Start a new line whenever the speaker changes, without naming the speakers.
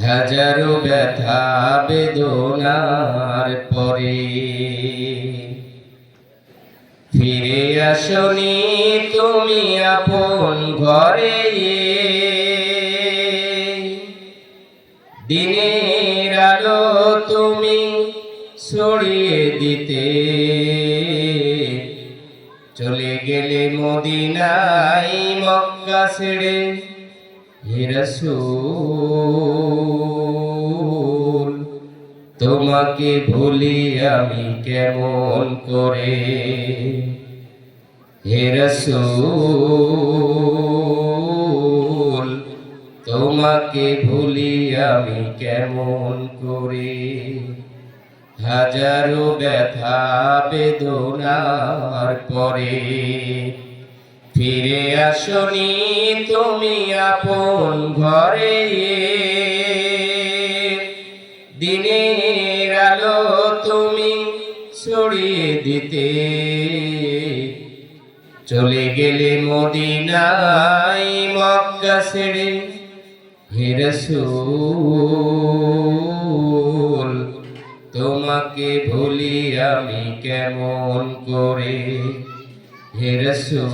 হাজারো ব্যথা বেদনার পরে ফিরে আসনি তুমি আপন ঘরে। দিনের আলো তুমি ছড়িয়ে দিতে চলে গেলে মদিনায় মক্কা ছেড়ে। হে রাসূল তোমাকে ভুলি আমি কেমন করে। হে রাসূল তোমাকে ভুলি আমি কেমন করে। হাজারো ব্যথা বেদনার পরে ফিরে আসনি তুমি আপন ঘরে। দিনের আলো তুমি ছড়িয়ে দিতে চলে গেলে মদিনায় মক্কা ছেড়ে। হে রাসূল তোমাকে ভুলি আমি কেমন করে। হে রাসূল